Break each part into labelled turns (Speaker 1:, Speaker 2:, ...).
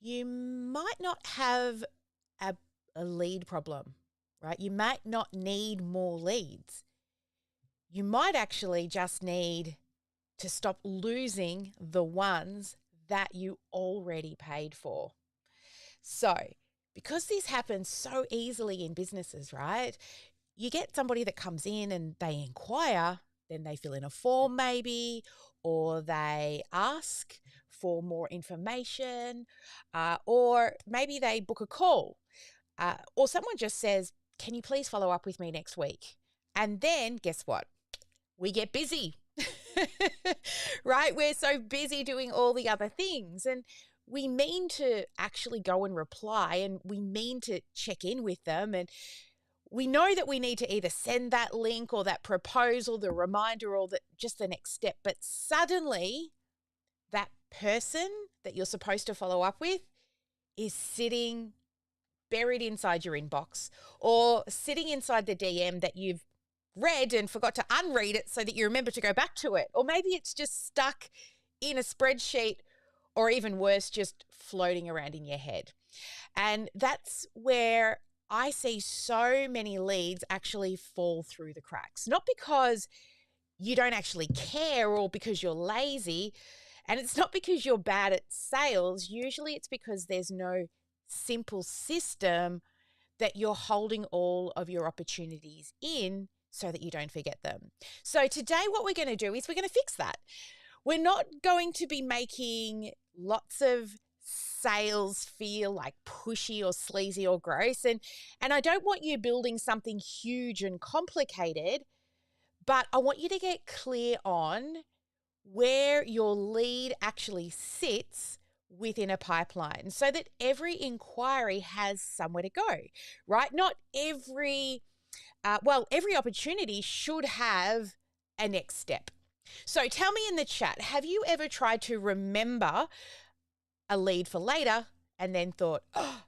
Speaker 1: you might not have a lead problem, right? You might not need more leads. You might actually just need to stop losing the ones that you already paid for. So, because this happens so easily in businesses, right? You get somebody that comes in and they inquire, then they fill in a form maybe, or they ask for more information, or maybe they book a call, or someone just says, can you please follow up with me next week? And then guess what? We get busy, right? We're so busy doing all the other things, and we mean to actually go and reply, and we mean to check in with them, and we know that we need to either send that link or that proposal, the reminder, or just the next step. But suddenly that person that you're supposed to follow up with is sitting buried inside your inbox, or sitting inside the DM that you've read and forgot to unread it so that you remember to go back to it. Or maybe it's just stuck in a spreadsheet, or even worse, just floating around in your head. And that's where I see so many leads actually fall through the cracks, not because you don't actually care or because you're lazy, and it's not because you're bad at sales. Usually it's because there's no simple system that you're holding all of your opportunities in so that you don't forget them. So today what we're going to do is we're going to fix that. We're not going to be making lots of sales feel like pushy or sleazy or gross. And I don't want you building something huge and complicated, but I want you to get clear on where your lead actually sits within a pipeline so that every inquiry has somewhere to go, right? Not every opportunity should have a next step. So tell me in the chat, have you ever tried to remember a lead for later and then thought, oh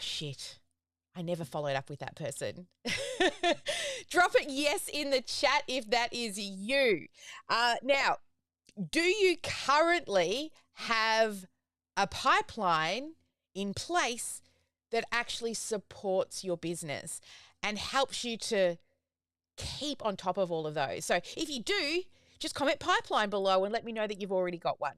Speaker 1: shit, I never followed up with that person? Drop it yes in the chat if that is you. Now, do you currently have a pipeline in place that actually supports your business and helps you to keep on top of all of those? So if you do, just comment pipeline below and let me know that you've already got one.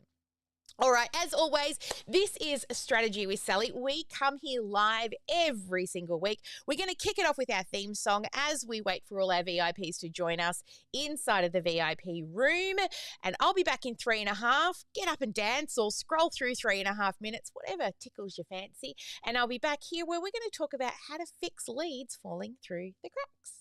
Speaker 1: All right, as always, this is Strategy with Sally. We come here live every single week. We're going to kick it off with our theme song as we wait for all our VIPs to join us inside of the VIP room. And I'll be back in 3.5. Get up and dance or scroll through 3.5 minutes, whatever tickles your fancy. And I'll be back here where we're going to talk about how to fix leads falling through the cracks.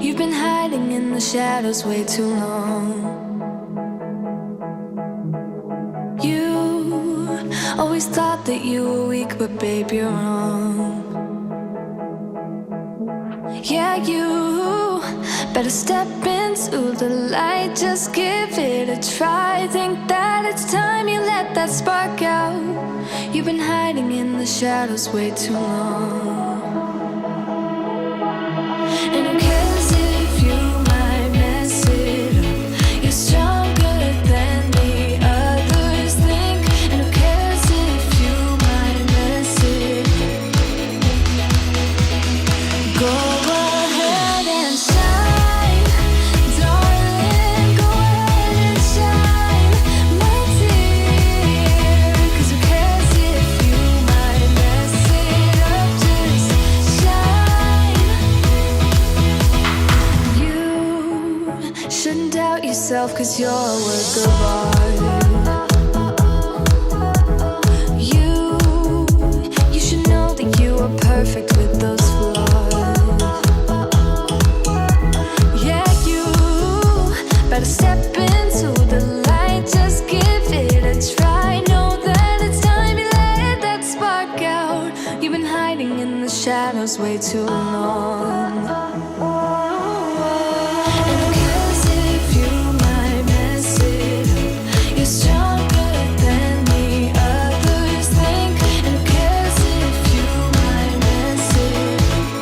Speaker 2: You've been hiding in the shadows way too long. You always thought that you were weak, but babe, you're wrong. Yeah, you better step into the light, just give it a try. Think that it's time you let that spark out. You've been hiding in the shadows way too long. And who cares if you might mess it up? You're stronger than the others think. And who cares if you might mess it up? Go ahead and shine, darling. Go ahead and shine, my dear. 'Cause who cares if you might mess it up? Just shine. You shouldn't doubt yourself, 'cause you're a work of art. You should know that you are perfect with those flaws. Yeah, you better step into the light, just give it a try. Know that it's time you let that spark out. You've been hiding in the shadows way too long. And who cares if you might mess it up? You're stronger than the others think. And who cares if you might mess it up?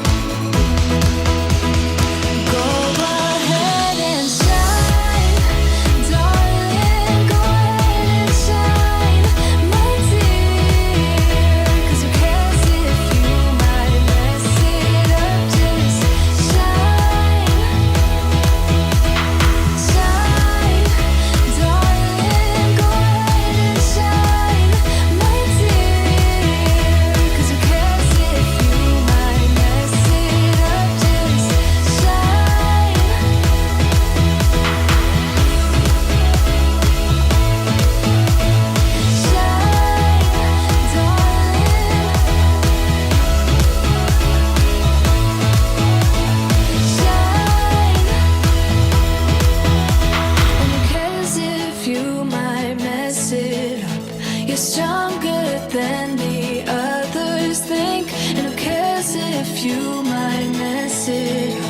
Speaker 2: you might miss it.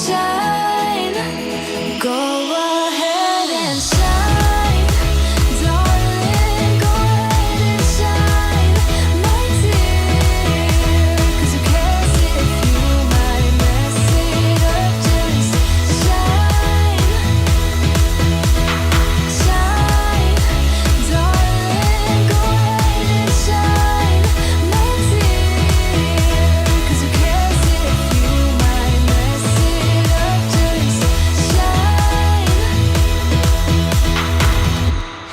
Speaker 2: Shine, go ahead and shine, darling, go ahead and shine, my dear. 'Cause who cares if you might mess it up? Just shine, shine, darling, go ahead and shine, my dear. 'Cause who cares if you might mess it up? Just shine.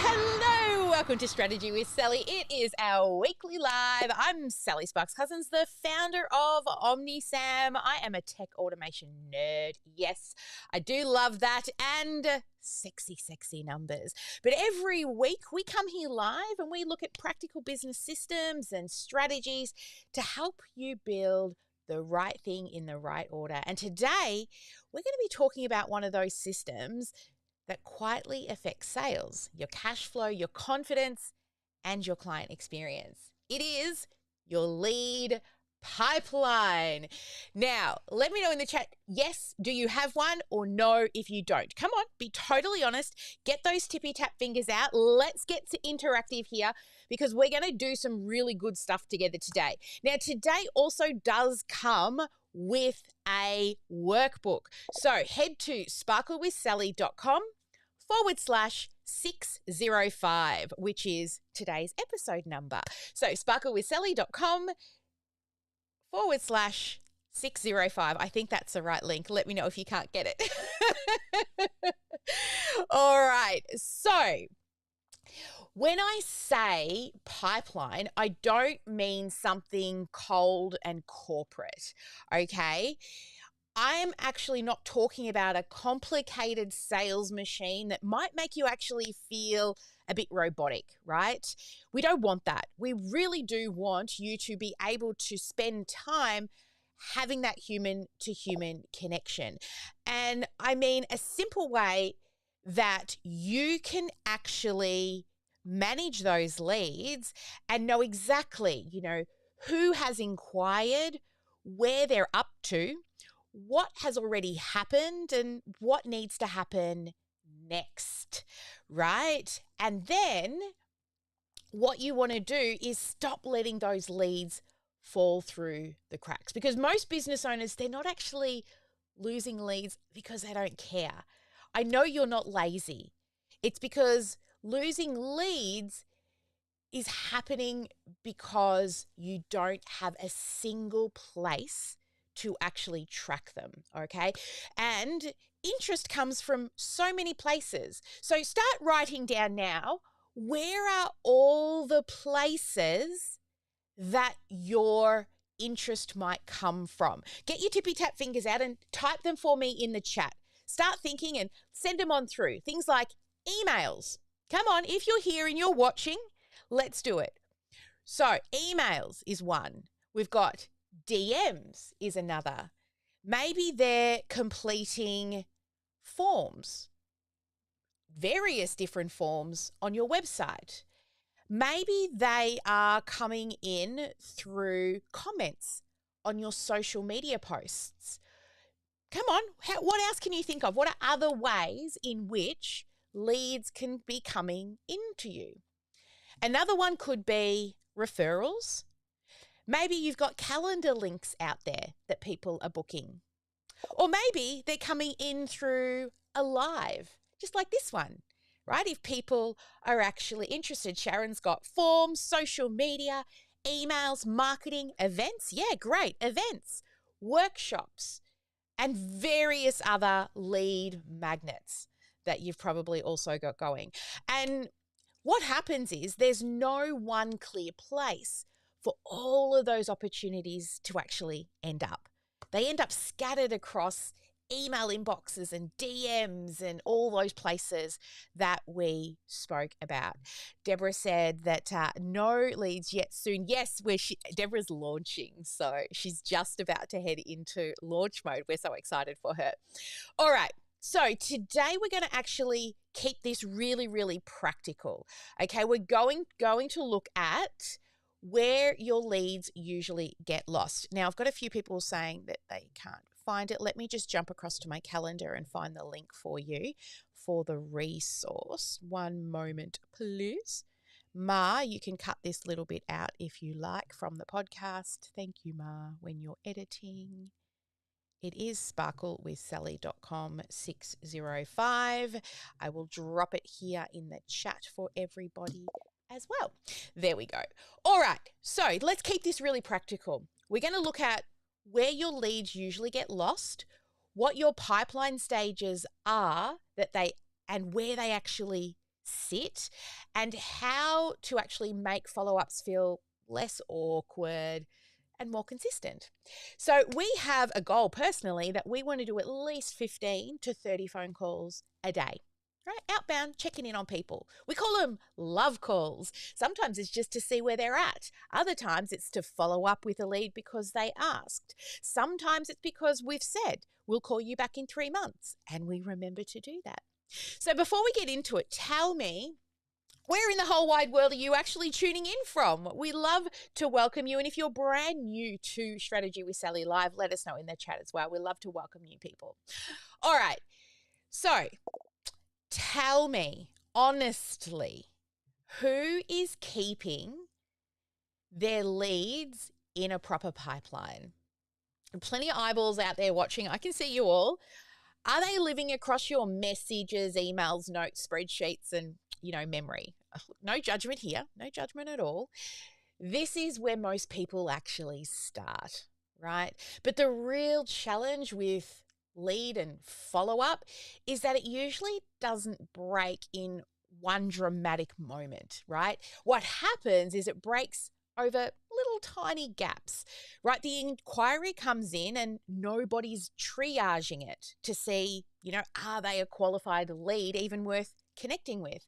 Speaker 1: Hello, welcome to Strategy with Sally. It is our weekly live. I'm Sally Sparks Cousins, the founder of OmniSam. I am a tech automation nerd. Yes, I do love that, and sexy, sexy numbers. But every week we come here live and we look at practical business systems and strategies to help you build the right thing in the right order. And today we're going to be talking about one of those systems that quietly affects sales, your cash flow, your confidence, and your client experience. It is your lead pipeline. Now, let me know in the chat, yes, do you have one, or no if you don't? Come on, be totally honest. Get those tippy tap fingers out. Let's get to interactive here because we're going to do some really good stuff together today. Now, today also does come with a workbook. So head to sparklewithsally.com/605, which is today's episode number. So sparklewithsally.com/605. I think that's the right link. Let me know if you can't get it. All right. So when I say pipeline, I don't mean something cold and corporate, okay? I'm actually not talking about a complicated sales machine that might make you actually feel a bit robotic, right? We don't want that. We really do want you to be able to spend time having that human-to-human connection. And I mean a simple way that you can actually manage those leads and know exactly, who has inquired, where they're up to, what has already happened, and what needs to happen next, right? And then what you want to do is stop letting those leads fall through the cracks, because most business owners, they're not actually losing leads because they don't care. I know you're not lazy. It's because losing leads is happening because you don't have a single place to actually track them, okay? And interest comes from so many places. So start writing down now, where are all the places that your interest might come from? Get your tippy tap fingers out and type them for me in the chat. Start thinking and send them on through. Things like emails. Come on, if you're here and you're watching, let's do it. So emails is one. We've got DMs is another. Maybe they're completing forms, various different forms on your website. Maybe they are coming in through comments on your social media posts. Come on, what else can you think of? What are other ways in which leads can be coming into you? Another one could be referrals. Maybe you've got calendar links out there that people are booking. Or maybe they're coming in through a live, just like this one, right? If people are actually interested, Sharon's got forms, social media, emails, marketing, events. Yeah, great. Events, workshops, and various other lead magnets that you've probably also got going. And what happens is there's no one clear place for all of those opportunities to actually end up. They end up scattered across email inboxes and DMs and all those places that we spoke about. Deborah said that no leads yet soon. Yes, Deborah's launching, so she's just about to head into launch mode. We're so excited for her. All right. So today we're going to actually keep this really, really practical. Okay, we're going to look at where your leads usually get lost. Now, I've got a few people saying that they can't find it. Let me just jump across to my calendar and find the link for you for the resource. One moment, please. Ma, you can cut this little bit out if you like from the podcast. Thank you, Ma, when you're editing. It is sparklewithsally.com 605. I will drop it here in the chat for everybody as well. There we go. All right, so let's keep this really practical. We're going to look at where your leads usually get lost, what your pipeline stages are and where they actually sit, and how to actually make follow-ups feel less awkward and more consistent. So we have a goal personally that we want to do at least 15 to 30 phone calls a day. Right? Outbound, checking in on people. We call them love calls. Sometimes it's just to see where they're at. Other times it's to follow up with a lead because they asked. Sometimes it's because we've said, we'll call you back in 3 months, and we remember to do that. So before we get into it, tell me, where in the whole wide world are you actually tuning in from? We love to welcome you. And if you're brand new to Strategy with Sally Live, let us know in the chat as well. We love to welcome new people. All right. So tell me, honestly, who is keeping their leads in a proper pipeline? Plenty of eyeballs out there watching. I can see you all. Are they living across your messages, emails, notes, spreadsheets, and, memory? No judgment here. No judgment at all. This is where most people actually start, right? But the real challenge with lead and follow-up is that it usually doesn't break in one dramatic moment, right? What happens is it breaks over little tiny gaps, right? The inquiry comes in and nobody's triaging it to see, are they a qualified lead even worth connecting with?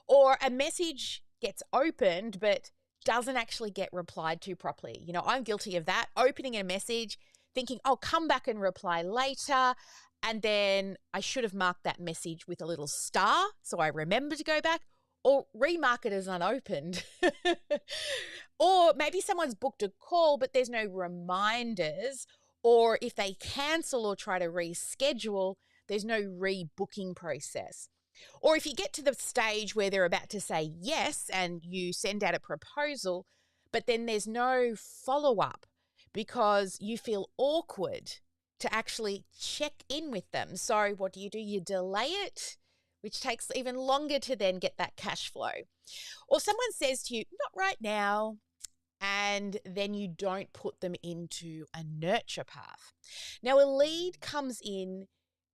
Speaker 1: Or a message gets opened but doesn't actually get replied to properly. I'm guilty of that, opening a message, thinking, I'll come back and reply later. And then I should have marked that message with a little star so I remember to go back, or remark it as unopened. Or maybe someone's booked a call, but there's no reminders. Or if they cancel or try to reschedule, there's no rebooking process. Or if you get to the stage where they're about to say yes and you send out a proposal, but then there's no follow-up because you feel awkward to actually check in with them. So what do? You delay it, which takes even longer to then get that cash flow. Or someone says to you, not right now, and then you don't put them into a nurture path. Now, a lead comes in,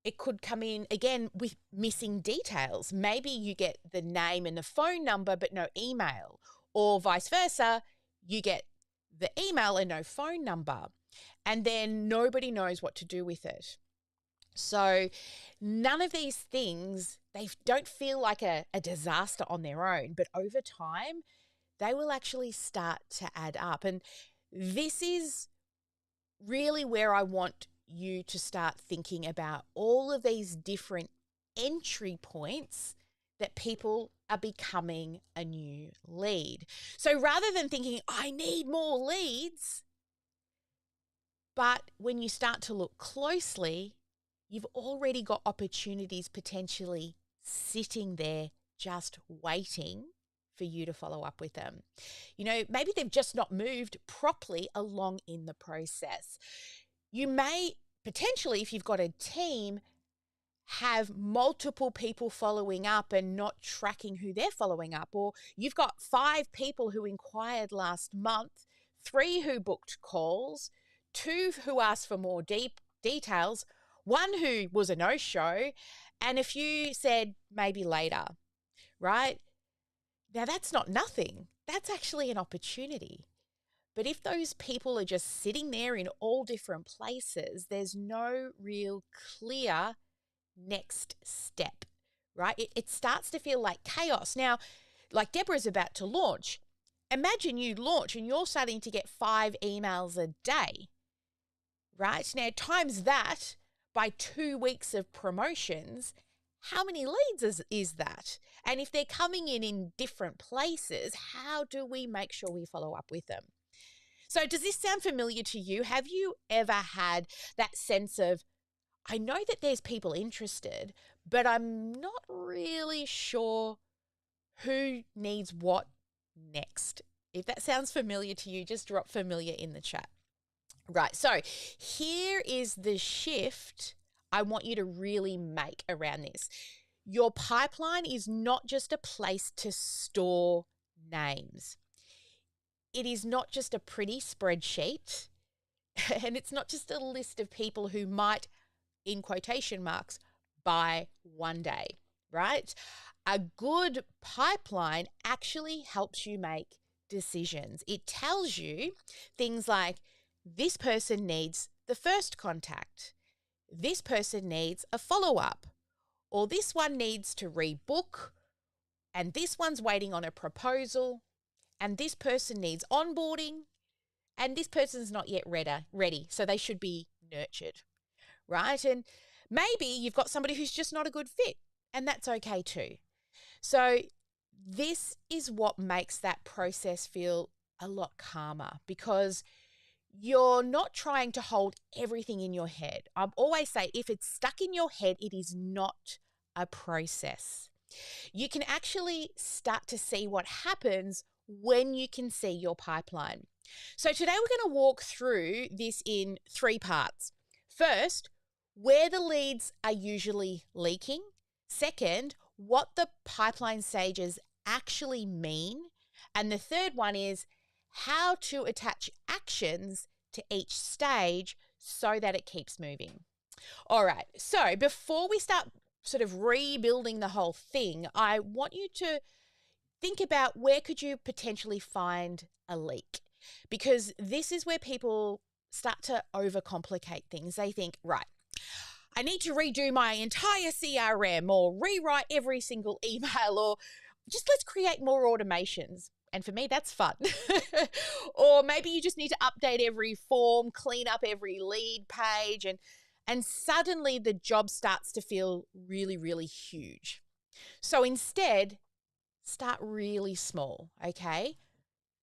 Speaker 1: it could come in, again, with missing details. Maybe you get the name and the phone number, but no email. Or vice versa, you get the email and no phone number. And then nobody knows what to do with it. So none of these things, they don't feel like a disaster on their own, but over time, they will actually start to add up. And this is really where I want you to start thinking about all of these different entry points that people are becoming a new lead. So rather than thinking, I need more leads, but when you start to look closely, you've already got opportunities potentially sitting there just waiting for you to follow up with them. Maybe they've just not moved properly along in the process. You may potentially, if you've got a team, have multiple people following up and not tracking who they're following up. Or you've got 5 people who inquired last month, 3 who booked calls, 2 who asked for more details, 1 who was a no-show, and a few said maybe later, right? Now, that's not nothing. That's actually an opportunity. But if those people are just sitting there in all different places, there's no real clear next step, right? It starts to feel like chaos. Now, like Deborah's about to launch. Imagine you launch and you're starting to get 5 emails a day, right? Now, times that by 2 weeks of promotions, how many leads is that? And if they're coming in different places, how do we make sure we follow up with them? So does this sound familiar to you? Have you ever had that sense of, I know that there's people interested, but I'm not really sure who needs what next? If that sounds familiar to you, just drop familiar in the chat. Right, so here is the shift I want you to really make around this. Your pipeline is not just a place to store names. It is not just a pretty spreadsheet, and it's not just a list of people who might, in quotation marks, buy one day, right? A good pipeline actually helps you make decisions. It tells you things like, this person needs the first contact, this person needs a follow-up, or this one needs to rebook, and this one's waiting on a proposal, and this person needs onboarding, and this person's not yet ready, so they should be nurtured, right? And maybe you've got somebody who's just not a good fit, and that's okay too. So this is what makes that process feel a lot calmer, because you're not trying to hold everything in your head. I always say, if it's stuck in your head, it is not a process. You can actually start to see what happens when you can see your pipeline. So today we're going to walk through this in 3 parts. First, where the leads are usually leaking. Second, what the pipeline stages actually mean. And the third one is how to attach actions to each stage so that it keeps moving. All right, so before we start sort of rebuilding the whole thing, I want you to think about, where could you potentially find a leak? Because this is where people start to overcomplicate things. They think, right, I need to redo my entire CRM or rewrite every single email, or just let's create more automations. And for me, that's fun. Or maybe you just need to update every form, clean up every lead page, and suddenly the job starts to feel really, really huge. So instead, start really small, okay?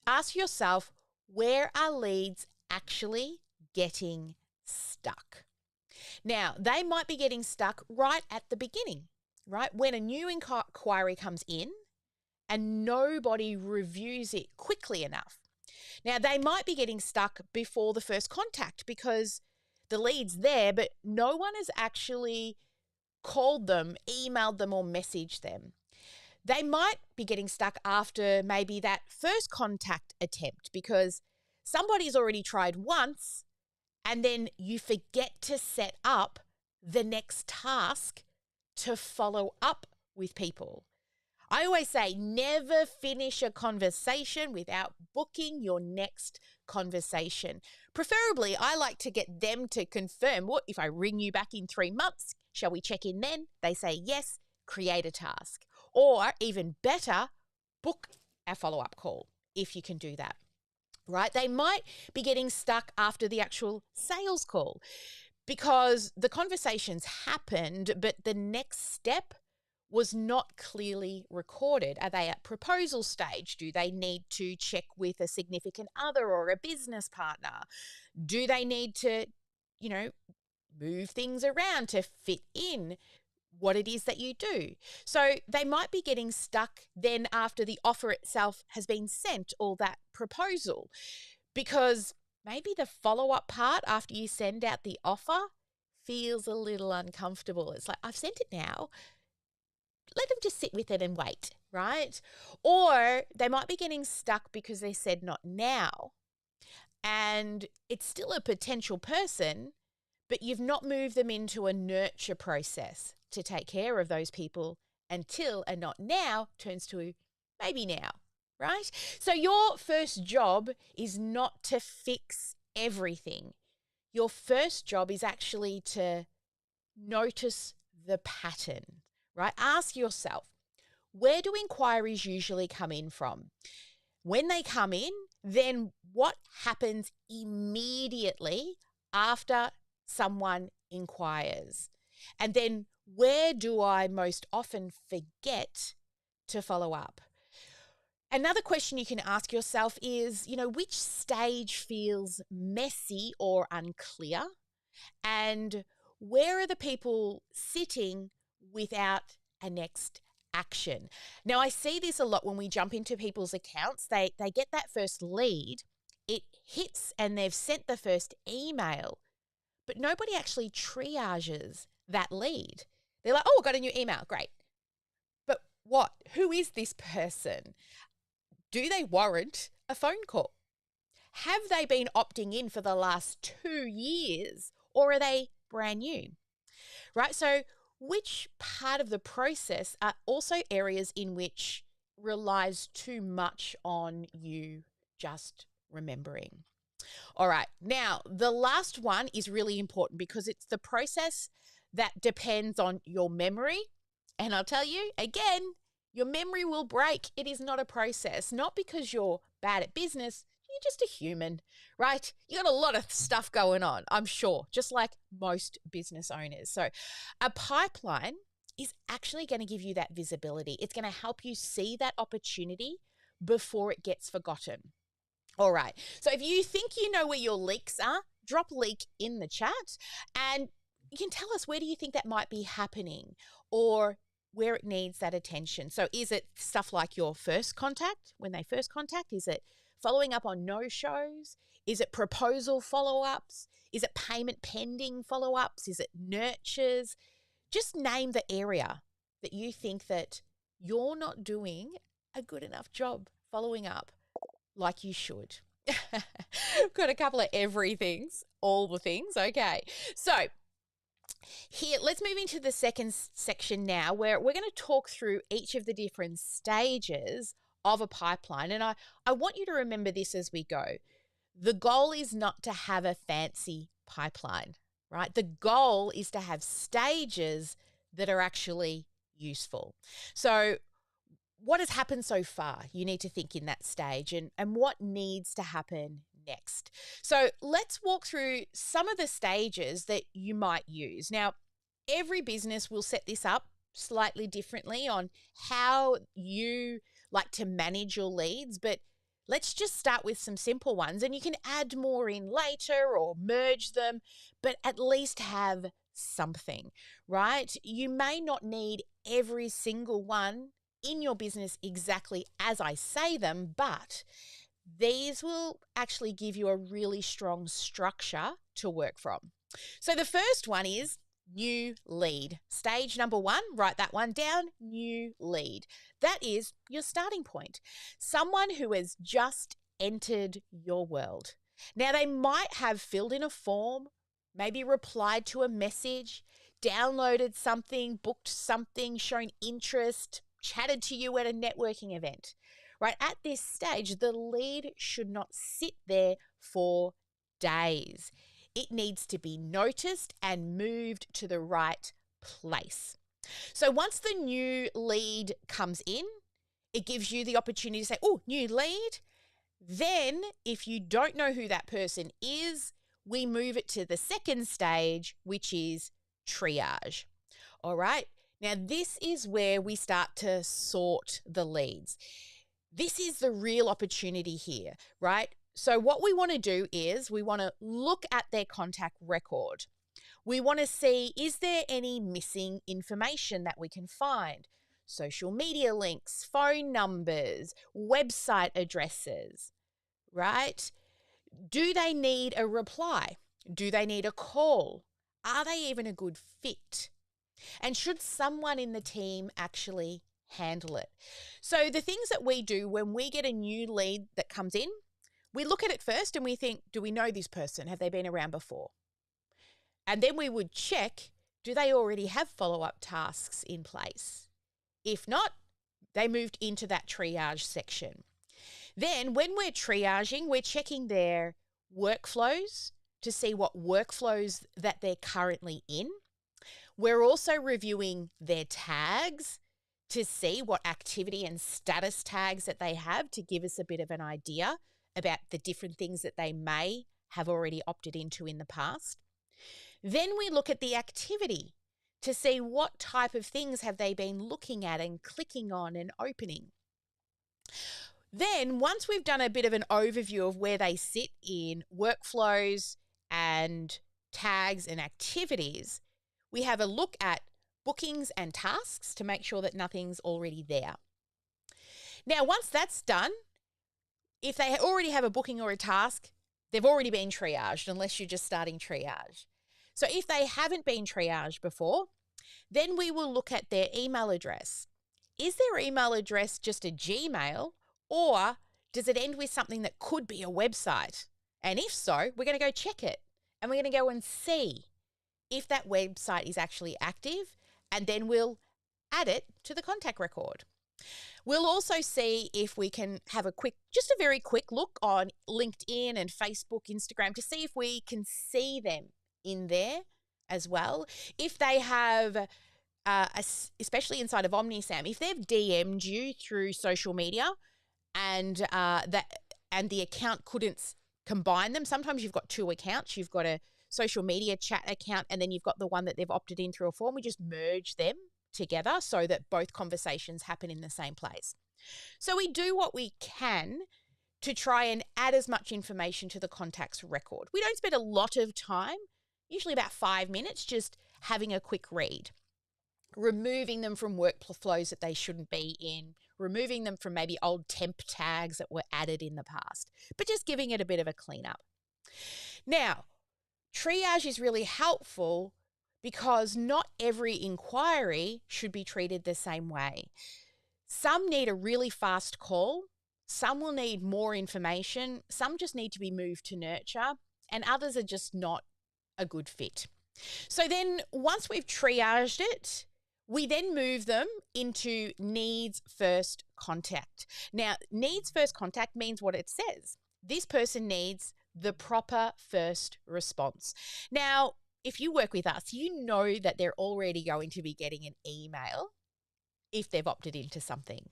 Speaker 1: Ask yourself, where are leads actually getting stuck? Now, they might be getting stuck right at the beginning, right? When a new inquiry comes in and nobody reviews it quickly enough. Now, they might be getting stuck before the first contact because the lead's there, but no one has actually called them, emailed them, or messaged them. They might be getting stuck after maybe that first contact attempt because somebody's already tried once, and then you forget to set up the next task to follow up with people. I always say, never finish a conversation without booking your next conversation. Preferably, I like to get them to confirm, what if I ring you back in 3 months? Shall we check in then? They say yes, create a task. Or even better, book a follow-up call if you can do that, right? They might be getting stuck after the actual sales call because the conversations happened, but the next step was not clearly recorded. Are they at proposal stage? Do they need to check with a significant other or a business partner? Do they need to, move things around to fit in what it is that you do? So they might be getting stuck then after the offer itself has been sent, or that proposal, because maybe the follow-up part after you send out the offer feels a little uncomfortable. It's like, I've sent it now. Let them just sit with it and wait, right? Or they might be getting stuck because they said not now, and it's still a potential person, but you've not moved them into a nurture process to take care of those people until a not now turns to maybe now, right? So your first job is not to fix everything. Your first job is actually to notice the pattern, right? Ask yourself, where do inquiries usually come in from? When they come in, then what happens immediately after someone inquires? And then where do I most often forget to follow up? Another question you can ask yourself is, which stage feels messy or unclear? And where are the people sitting without a next action? Now, I see this a lot when we jump into people's accounts. They get that first lead, it hits and they've sent the first email, but nobody actually triages that lead. They're like, oh, I got a new email. Great. But what? Who is this person? Do they warrant a phone call? Have they been opting in for the last 2 years, or are they brand new? Right? So which part of the process are also areas in which relies too much on you just remembering? All right. Now, the last one is really important because it's the process that depends on your memory. And I'll tell you again, your memory will break. It is not a process, not because you're bad at business. You're just a human, right? You got a lot of stuff going on, I'm sure, just like most business owners. So a pipeline is actually going to give you that visibility. It's going to help you see that opportunity before it gets forgotten. All right. So if you think you know where your leaks are, drop leak in the chat and you can tell us, where do you think that might be happening or where it needs that attention? So is it stuff like your first contact, when they first contact? Is it following up on no-shows? Is it proposal follow-ups? Is it payment pending follow-ups? Is it nurtures? Just name the area that you think that you're not doing a good enough job following up like you should. Got a couple of everythings, all the things. Okay. So here, let's move into the second section now, where we're going to talk through each of the different stages of a pipeline. And I want you to remember this as we go. The goal is not to have a fancy pipeline, right? The goal is to have stages that are actually useful. So what has happened so far? You need to think in that stage and what needs to happen next. So let's walk through some of the stages that you might use. Now, every business will set this up slightly differently on how you like to manage your leads, but let's just start with some simple ones and you can add more in later or merge them, but at least have something, right? You may not need every single one in your business exactly as I say them, but these will actually give you a really strong structure to work from. So the first one is new lead. Stage number 1, write that one down, new lead. That is your starting point. Someone who has just entered your world. Now, they might have filled in a form, maybe replied to a message, downloaded something, booked something, shown interest, chatted to you at a networking event, right? At this stage, the lead should not sit there for days. It needs to be noticed and moved to the right place. So once the new lead comes in, it gives you the opportunity to say, oh, new lead. Then if you don't know who that person is, we move it to the second stage, which is triage. All right. Now, this is where we start to sort the leads. This is the real opportunity here, right? So what we want to do is we want to look at their contact record. We want to see, is there any missing information that we can find? Social media links, phone numbers, website addresses, right? Do they need a reply? Do they need a call? Are they even a good fit? And should someone in the team actually handle it? So the things that we do when we get a new lead that comes in, we look at it first and we think, do we know this person? Have they been around before? And then we would check, do they already have follow-up tasks in place? If not, they moved into that triage section. Then when we're triaging, we're checking their workflows to see what workflows that they're currently in. We're also reviewing their tags to see what activity and status tags that they have to give us a bit of an idea about the different things that they may have already opted into in the past. Then we look at the activity to see what type of things have they been looking at and clicking on and opening. Then once we've done a bit of an overview of where they sit in workflows and tags and activities, we have a look at bookings and tasks to make sure that nothing's already there. Now, once that's done, if they already have a booking or a task, they've already been triaged, unless you're just starting triage. So if they haven't been triaged before, then we will look at their email address. Is their email address just a Gmail, or does it end with something that could be a website? And if so, we're going to go check it, and we're going to go and see if that website is actually active, and then we'll add it to the contact record. We'll also see if we can have just a very quick look on LinkedIn and Facebook, Instagram, to see if we can see them in there as well. If they have, especially inside of OmniSam, if they've DM'd you through social media and the account couldn't combine them, sometimes you've got two accounts. You've got a social media chat account, and then you've got the one that they've opted in through a form. We just merge them together so that both conversations happen in the same place. So we do what we can to try and add as much information to the contacts record. We don't spend a lot of time, usually about 5 minutes, just having a quick read, removing them from workflows that they shouldn't be in, removing them from maybe old temp tags that were added in the past, but just giving it a bit of a cleanup. Now, triage is really helpful because not every inquiry should be treated the same way. Some need a really fast call, some will need more information, some just need to be moved to nurture, and others are just not a good fit. So then once we've triaged it, we then move them into needs first contact. Now, needs first contact means what it says. This person needs the proper first response. Now, if you work with us, you know that they're already going to be getting an email if they've opted into something.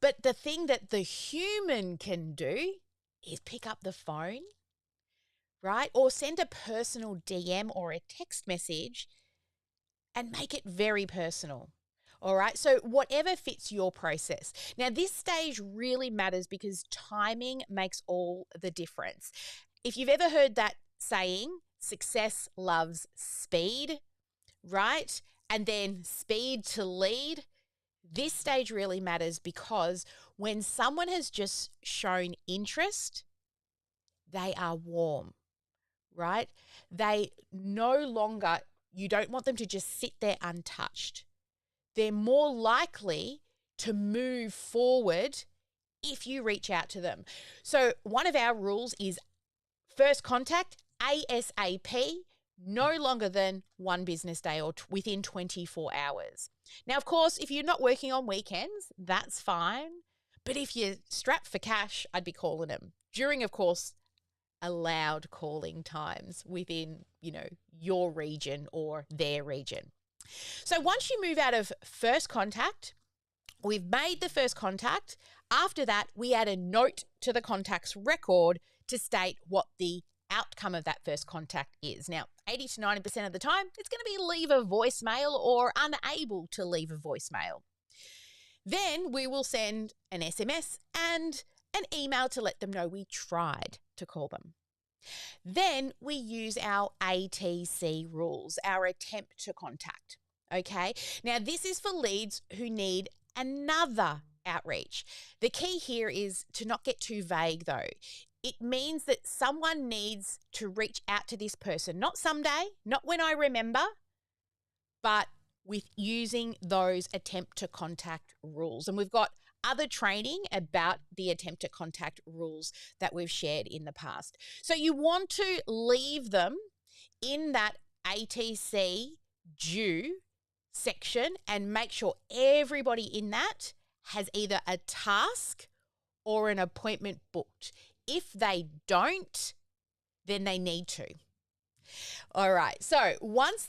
Speaker 1: But the thing that the human can do is pick up the phone, right? Or send a personal DM or a text message and make it very personal. All right. So whatever fits your process. Now, this stage really matters because timing makes all the difference. If you've ever heard that saying, success loves speed, right? And then speed to lead. This stage really matters because when someone has just shown interest, they are warm, right? They no longer, you don't want them to just sit there untouched. They're more likely to move forward if you reach out to them. So one of our rules is first contact, ASAP, no longer than one business day or within 24 hours. Now, of course, if you're not working on weekends, that's fine. But if you're strapped for cash, I'd be calling them during, of course, allowed calling times within, your region or their region. So once you move out of first contact, we've made the first contact. After that, we add a note to the contact's record to state what the outcome of that first contact is. Now, 80 to 90% of the time, it's going to be leave a voicemail or unable to leave a voicemail. Then we will send an SMS and an email to let them know we tried to call them. Then we use our ATC rules, our attempt to contact. Okay. Now, this is for leads who need another outreach. The key here is to not get too vague, though. It means that someone needs to reach out to this person, not someday, not when I remember, but with using those attempt to contact rules. And we've got other training about the attempt to contact rules that we've shared in the past. So you want to leave them in that ATC due section and make sure everybody in that has either a task or an appointment booked. If they don't, then they need to. All right. So once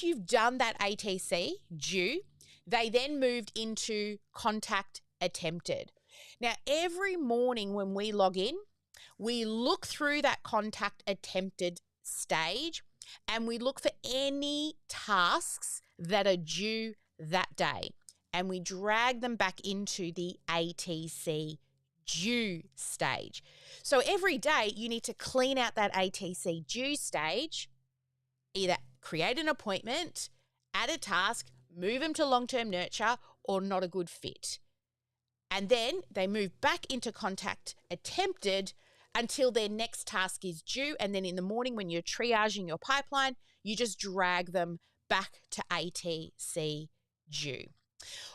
Speaker 1: you've done that ATC due, they then moved into contact attempted. Now, every morning when we log in, we look through that contact attempted stage and we look for any tasks that are due that day, and we drag them back into the ATC due stage. So every day you need to clean out that ATC due stage, either create an appointment, add a task, move them to long-term nurture, or not a good fit. And then they move back into contact attempted until their next task is due. And then in the morning when you're triaging your pipeline, you just drag them back to ATC due.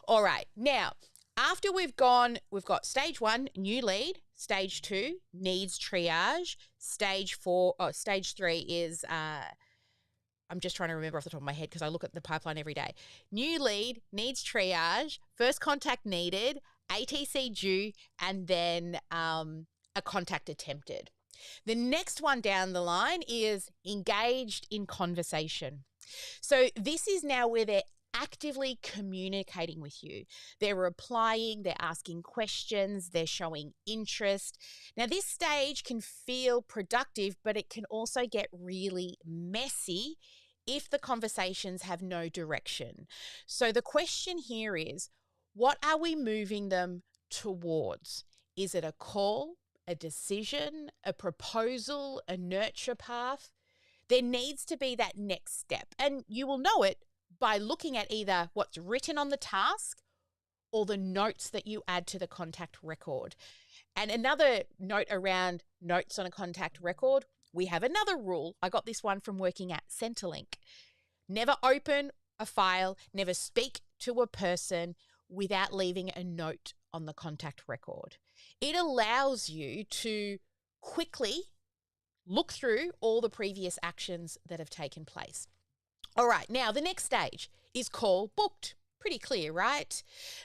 Speaker 1: All right. Now, after we've got stage 1, new lead. Stage 2, needs triage. Stage 3 is, I'm just trying to remember off the top of my head because I look at the pipeline every day. New lead, needs triage, first contact needed, ATC due, and then a contact attempted. The next one down the line is engaged in conversation. So this is now where they're actively communicating with you. They're replying, they're asking questions, they're showing interest. Now, this stage can feel productive, but it can also get really messy if the conversations have no direction. So the question here is, what are we moving them towards? Is it a call, a decision, a proposal, a nurture path? There needs to be that next step, and you will know it by looking at either what's written on the task or the notes that you add to the contact record. And another note around notes on a contact record, we have another rule. I got this one from working at Centrelink. Never open a file, never speak to a person without leaving a note on the contact record. It allows you to quickly look through all the previous actions that have taken place. All right, now the next stage is call booked. Pretty clear, right?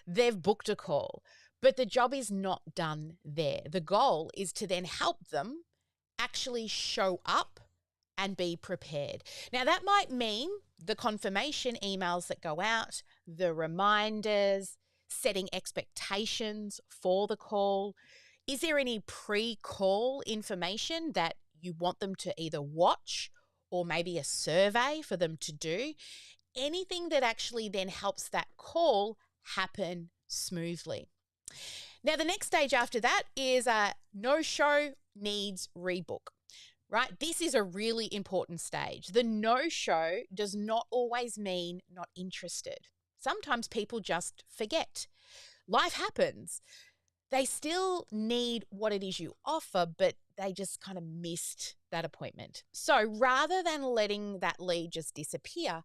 Speaker 1: They've booked a call, but the job is not done there. The goal is to then help them actually show up and be prepared. Now, that might mean the confirmation emails that go out, the reminders, setting expectations for the call. Is there any pre-call information that you want them to either watch or maybe a survey for them to do? Anything that actually then helps that call happen smoothly. Now, the next stage after that is no-show needs rebook, right? This is a really important stage. The no-show does not always mean not interested. Sometimes people just forget. Life happens. They still need what it is you offer, but they just kind of missed that appointment. So rather than letting that lead just disappear,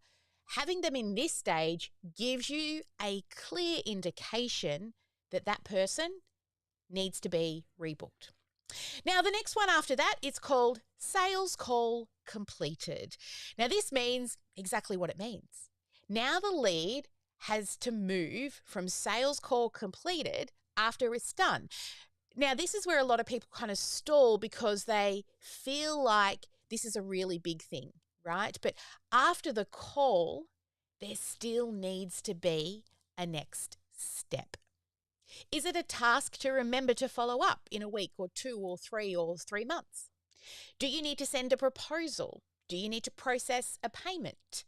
Speaker 1: having them in this stage gives you a clear indication that that person needs to be rebooked. Now, the next one after that, it's called sales call completed. Now, this means exactly what it means. Now the lead has to move from sales call completed after it's done. Now, this is where a lot of people kind of stall because they feel like this is a really big thing, right? But after the call, there still needs to be a next step. Is it a task to remember to follow up in a week or 2 or 3 or 3 months? Do you need to send a proposal? Do you need to process a payment?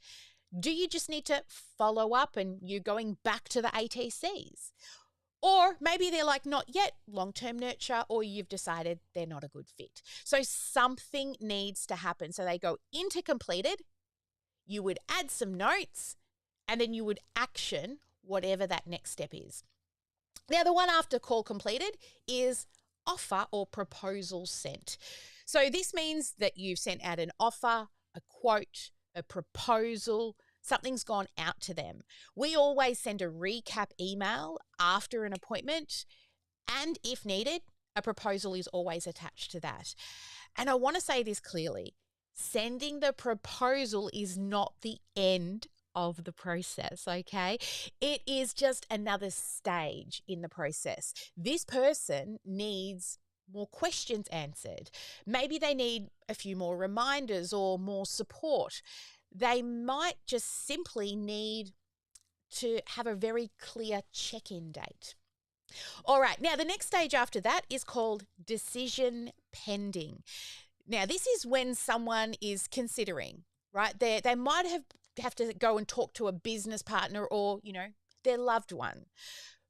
Speaker 1: Do you just need to follow up and you're going back to the ATCs? Or maybe they're like, not yet, long-term nurture, or you've decided they're not a good fit. So something needs to happen. So they go into completed, you would add some notes, and then you would action whatever that next step is. Now, the one after call completed is offer or proposal sent. So this means that you've sent out an offer, a quote, a proposal, something's gone out to them. We always send a recap email after an appointment, and if needed, a proposal is always attached to that. And I want to say this clearly, sending the proposal is not the end of the process, okay? It is just another stage in the process. This person needs more questions answered. Maybe they need a few more reminders or more support. They might just simply need to have a very clear check-in date. All right, now the next stage after that is called decision pending. Now, this is when someone is considering right? They might have to go and talk to a business partner or, their loved one.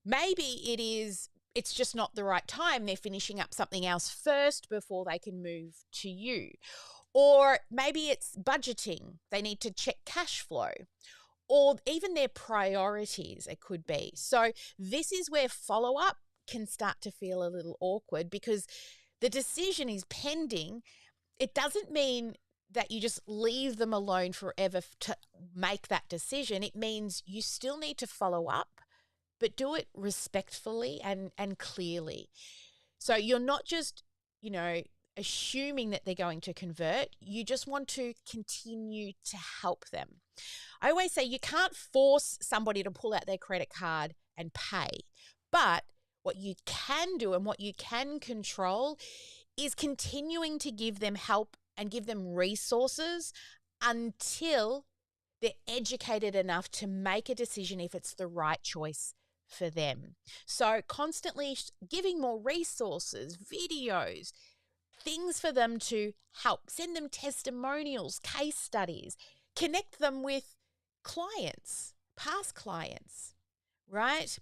Speaker 1: Maybe it's just not the right time. They're finishing up something else first before they can move to you. Or maybe it's budgeting. They need to check cash flow or even their priorities, it could be. So this is where follow-up can start to feel a little awkward because the decision is pending. It doesn't mean that you just leave them alone forever to make that decision. It means you still need to follow up, but do it respectfully and clearly. So you're not just, assuming that they're going to convert. You just want to continue to help them. I always say you can't force somebody to pull out their credit card and pay, but what you can do and what you can control is continuing to give them help and give them resources until they're educated enough to make a decision if it's the right choice for them. So constantly giving more resources, videos, things for them to help, send them testimonials, case studies, connect them with clients, past clients, right?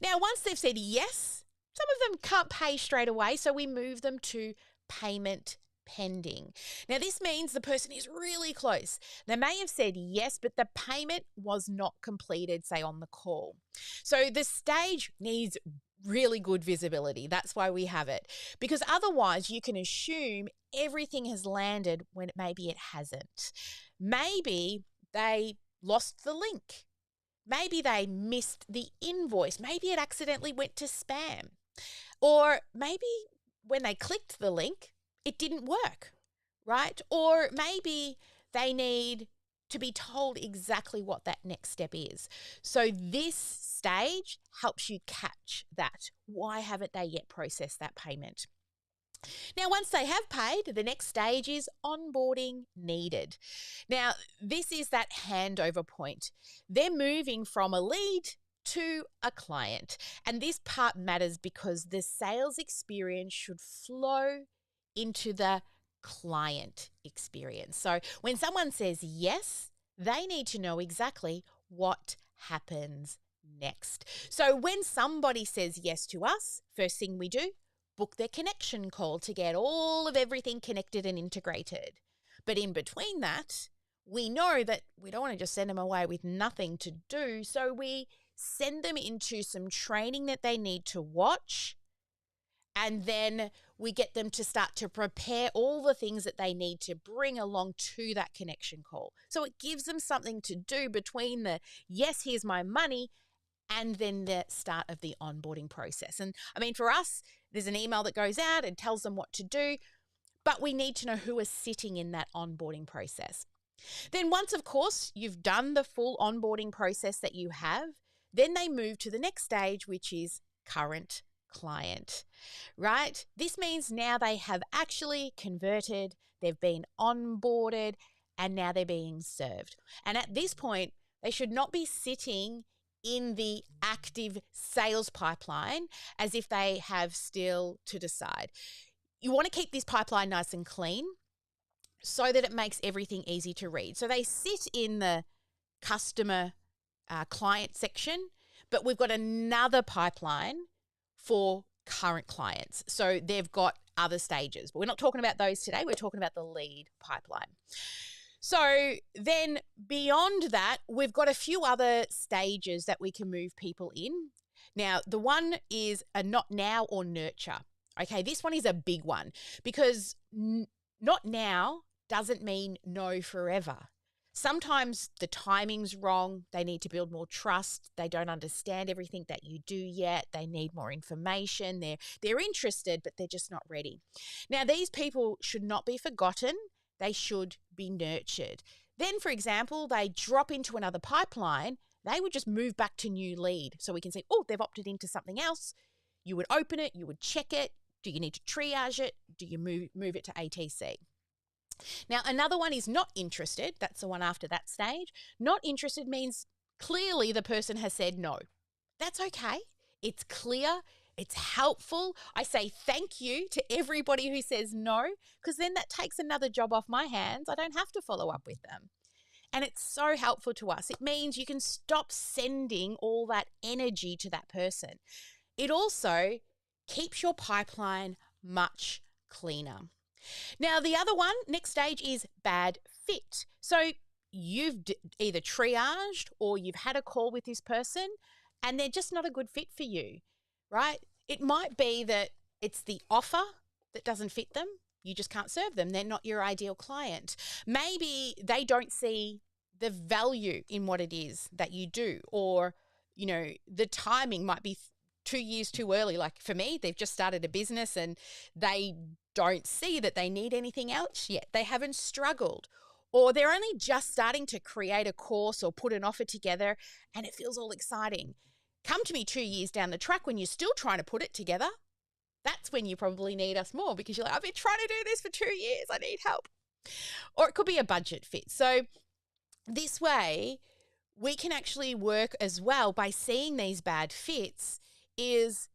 Speaker 1: Now, once they've said yes, some of them can't pay straight away, so we move them to payment pending. Now, this means the person is really close. They may have said yes, but the payment was not completed, say, on the call. So the stage needs really good visibility. That's why we have it. Because otherwise, you can assume everything has landed when maybe it hasn't. Maybe they lost the link. Maybe they missed the invoice. Maybe it accidentally went to spam. Or maybe when they clicked the link, it didn't work, right? Or maybe they need to be told exactly what that next step is. So this stage helps you catch that. Why haven't they yet processed that payment? Now, once they have paid, the next stage is onboarding needed. Now, this is that handover point. They're moving from a lead to a client. And this part matters because the sales experience should flow into the client experience. So when someone says yes, they need to know exactly what happens next. So when somebody says yes to us, first thing we do, book their connection call to get all of everything connected and integrated. But in between that, we know that we don't want to just send them away with nothing to do. So we send them into some training that they need to watch. And then we get them to start to prepare all the things that they need to bring along to that connection call. So it gives them something to do between the, yes, here's my money, and then the start of the onboarding process. And I mean, for us, there's an email that goes out and tells them what to do, but we need to know who is sitting in that onboarding process. Then once, of course, you've done the full onboarding process that you have, then they move to the next stage, which is current client, right? This means now they have actually converted, they've been onboarded, and now they're being served. And at this point, they should not be sitting in the active sales pipeline as if they have still to decide. You want to keep this pipeline nice and clean so that it makes everything easy to read. So they sit in the customer client section, but we've got another pipeline for current clients. So they've got other stages, but we're not talking about those today. We're talking about the lead pipeline. So then beyond that, we've got a few other stages that we can move people in. Now, the one is a not now or nurture. Okay, this one is a big one because not now doesn't mean no forever. Sometimes the timing's wrong. They need to build more trust. They don't understand everything that you do yet. They need more information. They're interested, but they're just not ready. Now, these people should not be forgotten. They should be nurtured. Then, for example, they drop into another pipeline. They would just move back to new lead. So we can say, oh, they've opted into something else. You would open it. You would check it. Do you need to triage it? Do you move it to ATC? Now, another one is not interested. That's the one after that stage. Not interested means clearly the person has said no. That's okay. It's clear. It's helpful. I say thank you to everybody who says no, because then that takes another job off my hands. I don't have to follow up with them. And it's so helpful to us. It means you can stop sending all that energy to that person. It also keeps your pipeline much cleaner. Now, the other one, next stage, is bad fit. So you've either triaged or you've had a call with this person and they're just not a good fit for you, right? It might be that it's the offer that doesn't fit them. You just can't serve them. They're not your ideal client. Maybe they don't see the value in what it is that you do, or, you know, the timing might be 2 years too early. Like for me, they've just started a business and they don't see that they need anything else yet. They haven't struggled, or they're only just starting to create a course or put an offer together and it feels all exciting. Come to me 2 years down the track when you're still trying to put it together. That's when you probably need us more, because you're like, I've been trying to do this for 2 years. I need help. Or it could be a budget fit. So this way, we can actually work as well by seeing these bad fits, is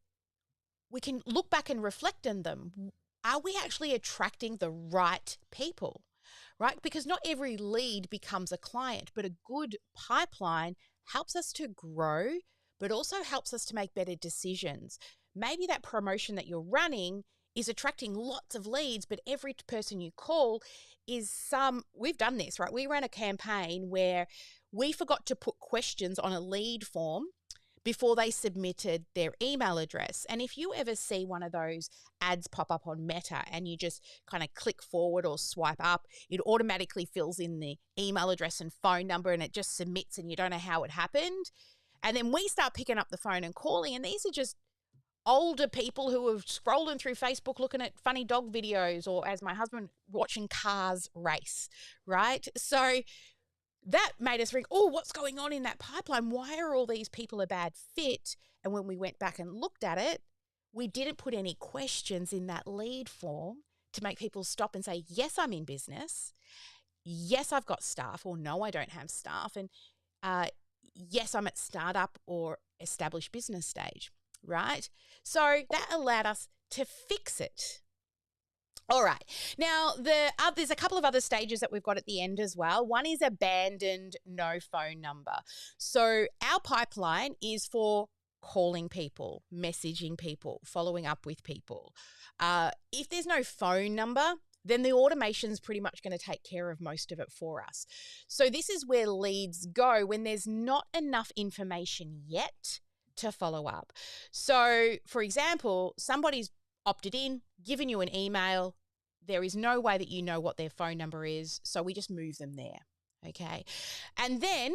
Speaker 1: we can look back and reflect on them. Are we actually attracting the right people, right? Because not every lead becomes a client, but a good pipeline helps us to grow, but also helps us to make better decisions. Maybe that promotion that you're running is attracting lots of leads, but every person you call is we've done this, right? We ran a campaign where we forgot to put questions on a lead form before they submitted their email address. And if you ever see one of those ads pop up on Meta and you just kind of click forward or swipe up, it automatically fills in the email address and phone number and it just submits and you don't know how it happened. And then we start picking up the phone and calling, and these are just older people who are scrolling through Facebook looking at funny dog videos, or, as my husband, watching cars race, right? So that made us think, oh, what's going on in that pipeline? Why are all these people a bad fit? And when we went back and looked at it, we didn't put any questions in that lead form to make people stop and say, yes, I'm in business. Yes, I've got staff, or no, I don't have staff. And yes, I'm at startup or established business stage, right? So that allowed us to fix it. All right. Now, there's a couple of other stages that we've got at the end as well. One is abandoned, no phone number. So our pipeline is for calling people, messaging people, following up with people. If there's no phone number, then the automation's pretty much going to take care of most of it for us. So this is where leads go when there's not enough information yet to follow up. So, for example, somebody's opted in, given you an email. There is no way that you know what their phone number is, so we just move them there, okay? And then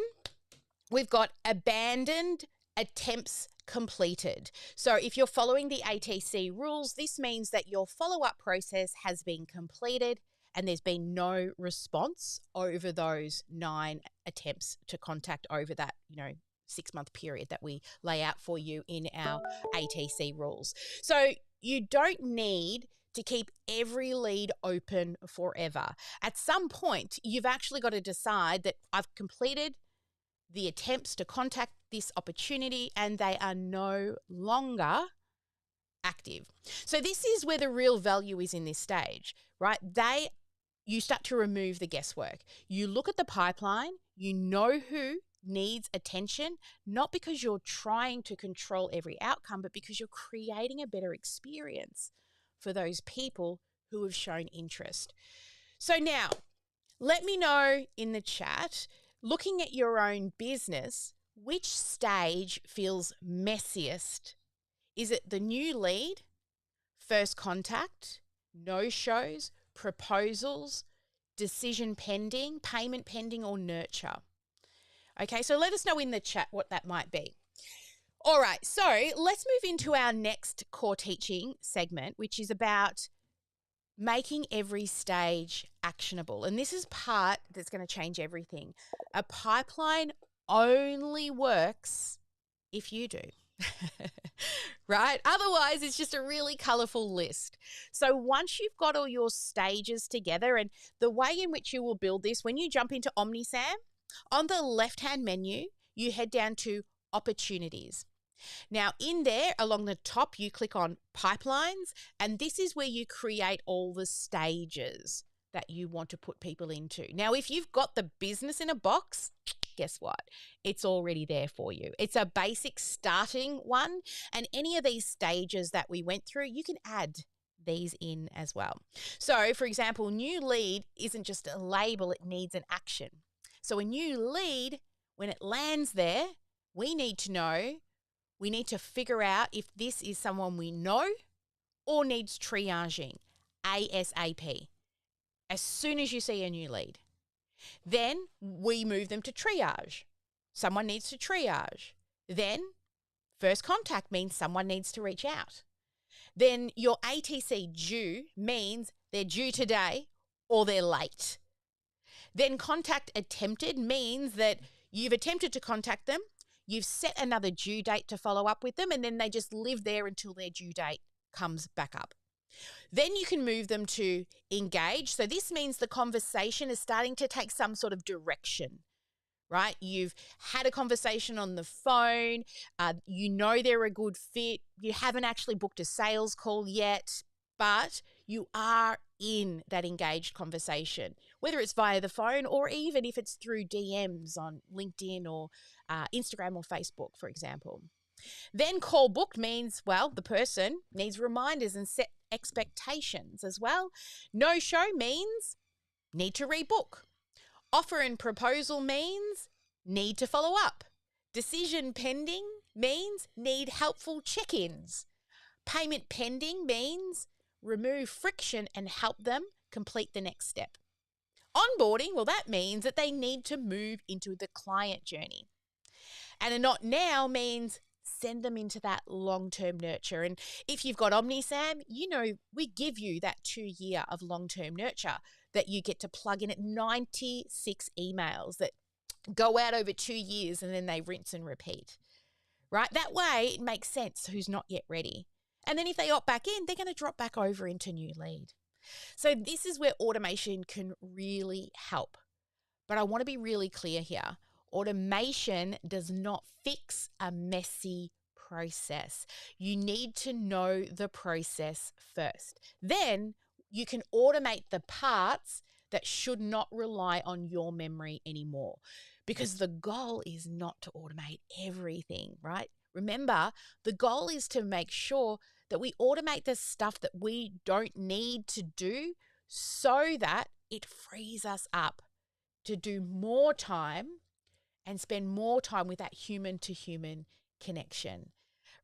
Speaker 1: we've got abandoned attempts completed. So if you're following the ATC rules, this means that your follow-up process has been completed and there's been no response over those 9 attempts to contact over that, 6-month period that we lay out for you in our ATC rules. So you don't need to keep every lead open forever. At some point, you've actually got to decide that I've completed the attempts to contact this opportunity and they are no longer active. So this is where the real value is in this stage, right? You start to remove the guesswork. You look at the pipeline, you know who needs attention, not because you're trying to control every outcome, but because you're creating a better experience for those people who have shown interest. So now, let me know in the chat, looking at your own business, which stage feels messiest? Is it the new lead, first contact, no-shows, proposals, decision pending, payment pending, or nurture? Okay, so let us know in the chat what that might be. All right, so let's move into our next core teaching segment, which is about making every stage actionable. And this is part that's going to change everything. A pipeline only works if you do, right? Otherwise, it's just a really colorful list. So once you've got all your stages together, and the way in which you will build this, when you jump into OmniSam, on the left-hand menu, you head down to opportunities. Now, in there, along the top, you click on pipelines, and this is where you create all the stages that you want to put people into. Now, if you've got the business in a box, guess what? It's already there for you. It's a basic starting one, and any of these stages that we went through, you can add these in as well. So, for example, new lead isn't just a label, it needs an action. So a new lead, when it lands there, we need to figure out if this is someone we know or needs triaging ASAP. As soon as you see a new lead, then we move them to triage. Someone needs to triage. Then first contact means someone needs to reach out. Then your ATC due means they're due today or they're late. Then contact attempted means that you've attempted to contact them, you've set another due date to follow up with them, and then they just live there until their due date comes back up. Then you can move them to engage. So this means the conversation is starting to take some sort of direction, right? You've had a conversation on the phone. You know they're a good fit. You haven't actually booked a sales call yet, but you are in that engaged conversation, whether it's via the phone or even if it's through DMs on LinkedIn or Instagram or Facebook, for example. Then call booked means, well, the person needs reminders and set expectations as well. No show means need to rebook. Offer and proposal means need to follow up. Decision pending means need helpful check-ins. Payment pending means remove friction and help them complete the next step. Onboarding, well, that means that they need to move into the client journey. And a not now means send them into that long-term nurture. And if you've got OmniSam, you know we give you that 2 year of long-term nurture that you get to plug in at 96 emails that go out over 2 years and then they rinse and repeat, right? That way it makes sense who's not yet ready. And then if they opt back in, they're going to drop back over into new lead. So this is where automation can really help. But I want to be really clear here. Automation does not fix a messy process. You need to know the process first. Then you can automate the parts that should not rely on your memory anymore, because the goal is not to automate everything, right? Remember, the goal is to make sure that we automate the stuff that we don't need to do so that it frees us up to do more time and spend more time with that human-to-human connection,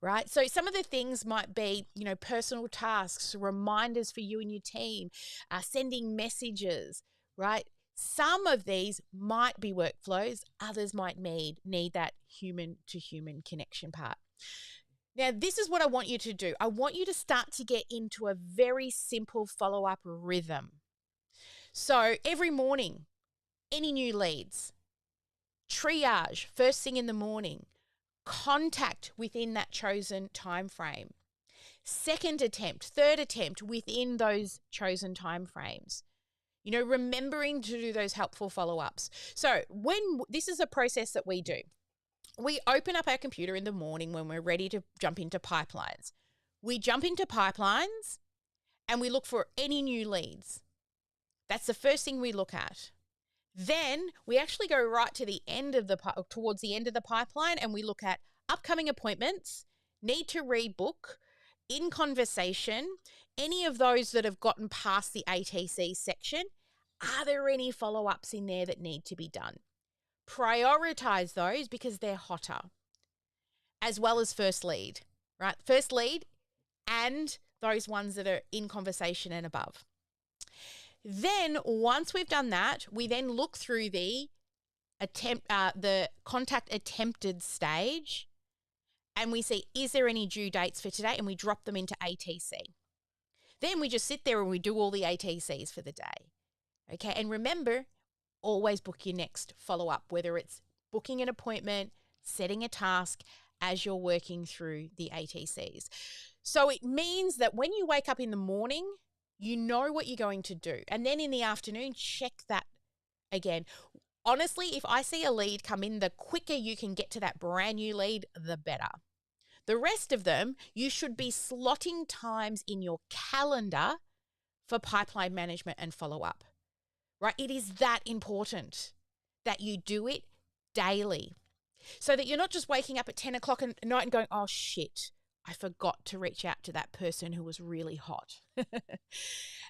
Speaker 1: right? So some of the things might be, personal tasks, reminders for you and your team, sending messages, right? Some of these might be workflows, others might need that human-to-human connection part. Now, this is what I want you to do. I want you to start to get into a very simple follow-up rhythm. So every morning, any new leads, triage first thing in the morning, contact within that chosen time frame, second attempt, third attempt within those chosen time frames. Remembering to do those helpful follow-ups. So this is a process that we do. We open up our computer in the morning when we're ready to jump into pipelines. We jump into pipelines and we look for any new leads. That's the first thing we look at. Then we actually go right to the end of towards the end of the pipeline, and we look at upcoming appointments, need to rebook, in conversation, any of those that have gotten past the ATC section. Are there any follow-ups in there that need to be done? Prioritize those because they're hotter, as well as first lead, right? First lead and those ones that are in conversation and above. Then once we've done that, we then look through the contact attempted stage, and we see, is there any due dates for today? And we drop them into ATC. Then we just sit there and we do all the ATCs for the day. Okay, and remember, always book your next follow-up, whether it's booking an appointment, setting a task as you're working through the ATCs. So it means that when you wake up in the morning, you know what you're going to do. And then in the afternoon, check that again. Honestly, if I see a lead come in, the quicker you can get to that brand new lead, the better. The rest of them, you should be slotting times in your calendar for pipeline management and follow-up. right? It is that important that you do it daily so that you're not just waking up at 10 o'clock at night and going, oh, shit, I forgot to reach out to that person who was really hot.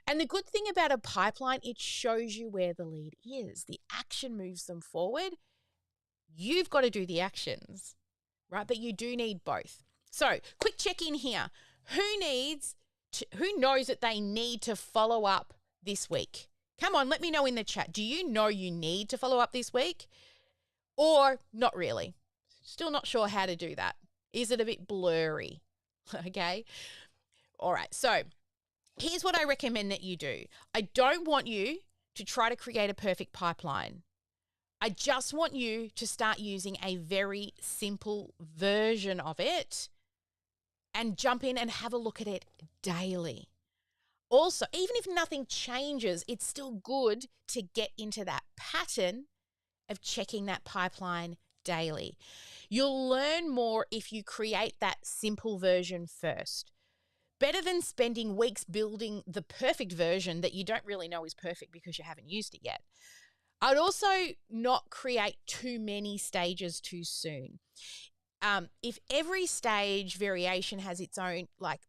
Speaker 1: And the good thing about a pipeline, it shows you where the lead is. The action moves them forward. You've got to do the actions, right? But you do need both. So quick check in here. Who knows that they need to follow up this week? Come on, let me know in the chat. Do you know you need to follow up this week? Or not really? Still not sure how to do that. Is it a bit blurry? Okay. All right. So here's what I recommend that you do. I don't want you to try to create a perfect pipeline. I just want you to start using a very simple version of it and jump in and have a look at it daily. Also, even if nothing changes, it's still good to get into that pattern of checking that pipeline daily. You'll learn more if you create that simple version first. Better than spending weeks building the perfect version that you don't really know is perfect because you haven't used it yet. I'd also not create too many stages too soon. If every stage variation has its own, like,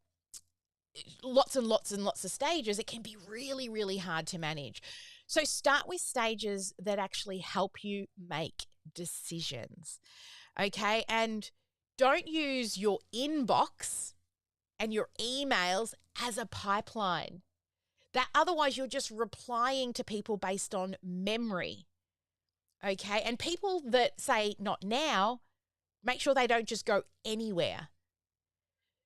Speaker 1: lots and lots and lots of stages, it can be really, really hard to manage. So start with stages that actually help you make decisions, okay? And don't use your inbox and your emails as a pipeline. That otherwise you're just replying to people based on memory, okay? And people that say not now, make sure they don't just go anywhere.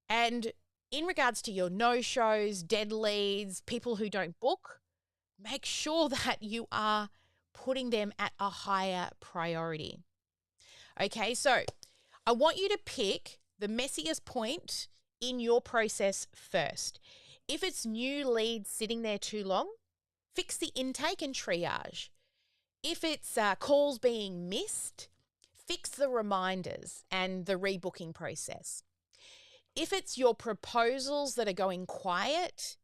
Speaker 1: And in regards to your no-shows, dead leads, people who don't book, make sure that you are putting them at a higher priority. Okay, so I want you to pick the messiest point in your process first. If it's new leads sitting there too long, fix the intake and triage. If it's calls being missed, fix the reminders and the rebooking process. If it's your proposals that are going quiet,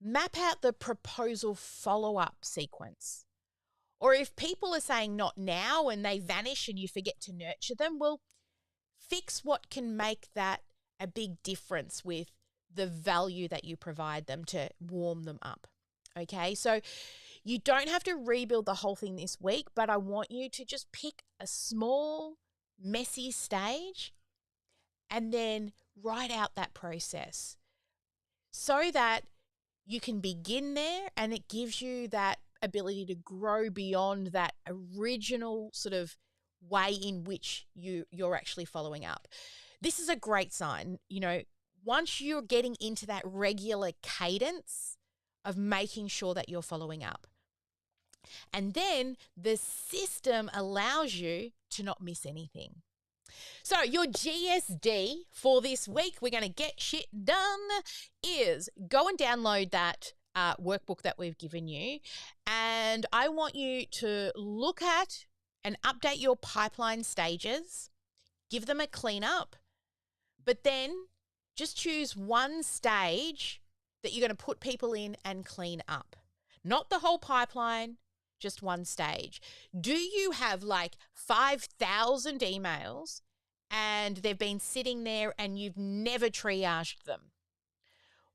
Speaker 1: map out the proposal follow-up sequence. Or if people are saying not now and they vanish and you forget to nurture them, well, fix what can make that a big difference with the value that you provide them to warm them up. Okay, so you don't have to rebuild the whole thing this week, but I want you to just pick a small, messy stage and then write out that process so that you can begin there and it gives you that ability to grow beyond that original sort of way in which you're actually following up. This is a great sign. You know, once you're getting into that regular cadence of making sure that you're following up. And then the system allows you to not miss anything. So your GSD for this week, we're going to get shit done, is go and download that workbook that we've given you. And I want you to look at and update your pipeline stages, give them a cleanup, but then just choose one stage that you're going to put people in and clean up. Not the whole pipeline, just one stage. Do you have like 5,000 emails and they've been sitting there and you've never triaged them?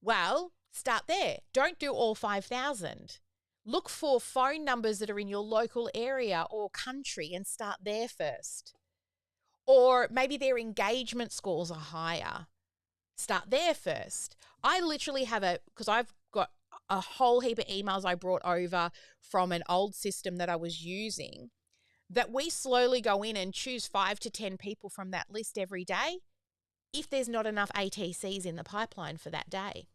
Speaker 1: Well, start there. Don't do all 5,000. Look for phone numbers that are in your local area or country and start there first. Or maybe their engagement scores are higher. Start there first. I literally have because I've got a whole heap of emails I brought over from an old system that I was using, that we slowly go in and choose 5 to 10 people from that list every day if there's not enough ATCs in the pipeline for that day,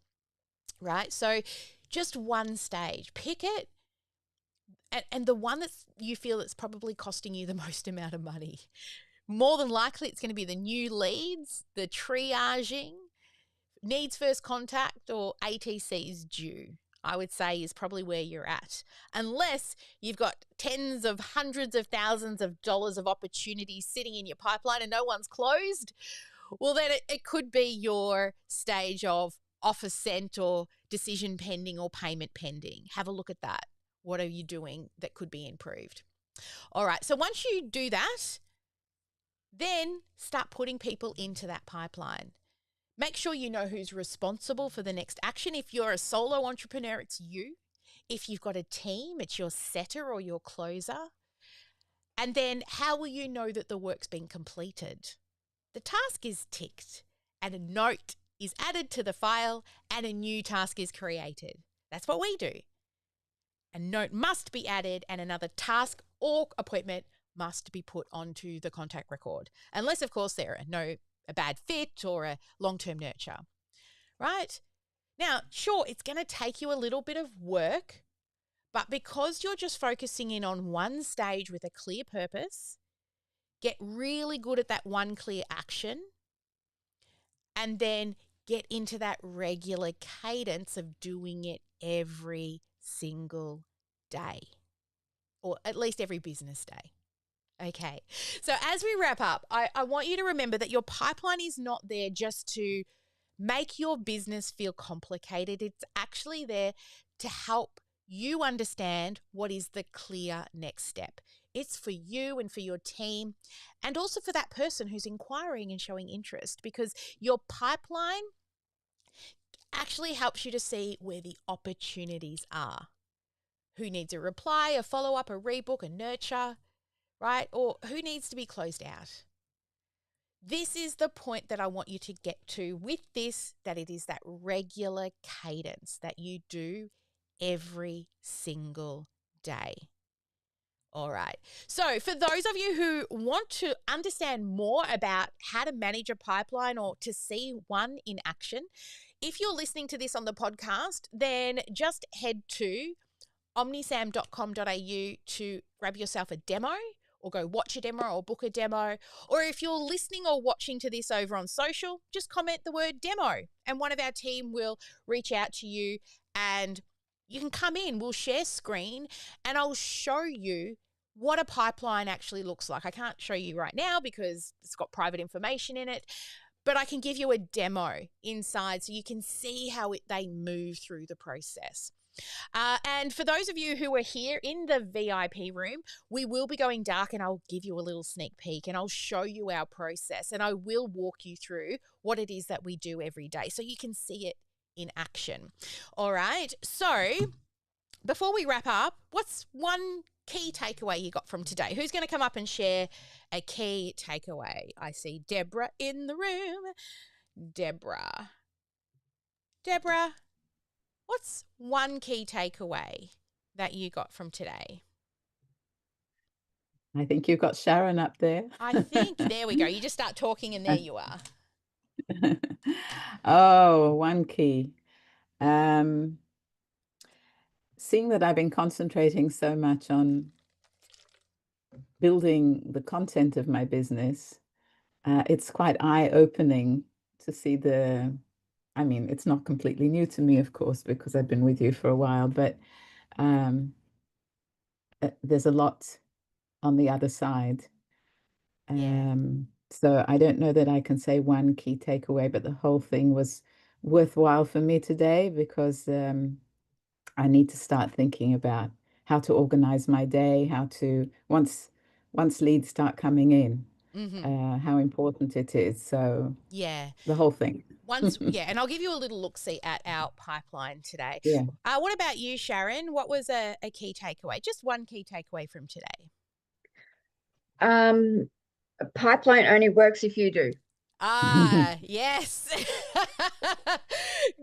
Speaker 1: right? So just one stage. Pick it, and the one that you feel that's probably costing you the most amount of money. More than likely, it's going to be the new leads, the triaging, needs first contact, or ATCs due, I would say is probably where you're at. Unless you've got tens of hundreds of thousands of dollars of opportunities sitting in your pipeline and no one's closed, well, then it could be your stage of offer sent or decision pending or payment pending. Have a look at that. What are you doing that could be improved? All right. So once you do that, then start putting people into that pipeline. Make sure you know who's responsible for the next action. If you're a solo entrepreneur, it's you. If you've got a team, it's your setter or your closer. And then how will you know that the work's been completed? The task is ticked and a note is added to the file and a new task is created. That's what we do. A note must be added and another task or appointment must be put onto the contact record. Unless, of course, there are a bad fit or a long-term nurture, right? Now, sure, it's going to take you a little bit of work, but because you're just focusing in on one stage with a clear purpose, get really good at that one clear action, and then get into that regular cadence of doing it every single day, or at least every business day. Okay, so as we wrap up, I want you to remember that your pipeline is not there just to make your business feel complicated. It's actually there to help you understand what is the clear next step. It's for you and for your team, and also for that person who's inquiring and showing interest, because your pipeline actually helps you to see where the opportunities are. Who needs a reply, a follow-up, a rebook, a nurture, right? Or who needs to be closed out? This is the point that I want you to get to with this, that it is that regular cadence that you do every single day. All right. So for those of you who want to understand more about how to manage a pipeline or to see one in action, if you're listening to this on the podcast, then just head to omnisam.com.au to grab yourself a demo, or go watch a demo or book a demo. Or if you're listening or watching to this over on social, just comment the word demo and one of our team will reach out to you and you can come in. We'll share screen and I'll show you what a pipeline actually looks like. I can't show you right now because it's got private information in it, but I can give you a demo inside so you can see how they move through the process. And for those of you who are here in the VIP room, we will be going dark and I'll give you a little sneak peek and I'll show you our process and I will walk you through what it is that we do every day so you can see it in action. All right. So before we wrap up, what's one key takeaway you got from today? Who's going to come up and share a key takeaway? I see Deborah in the room. Deborah, what's one key takeaway that you got from today?
Speaker 3: I think you've got Sharon up there.
Speaker 1: I think, there we go. You just start talking and there you are.
Speaker 3: Oh, one key. Seeing that I've been concentrating so much on building the content of my business, it's quite eye-opening to see it's not completely new to me, of course, because I've been with you for a while, but there's a lot on the other side. So I don't know that I can say one key takeaway, but the whole thing was worthwhile for me today because I need to start thinking about how to organize my day, how to, once leads start coming in, how important it is. So
Speaker 1: yeah,
Speaker 3: the whole thing.
Speaker 1: And I'll give you a little look-see at our pipeline today.
Speaker 3: Yeah.
Speaker 1: What about you, Sharon? What was a key takeaway? Just one key takeaway from today.
Speaker 4: A pipeline only works if you do.
Speaker 1: Yes.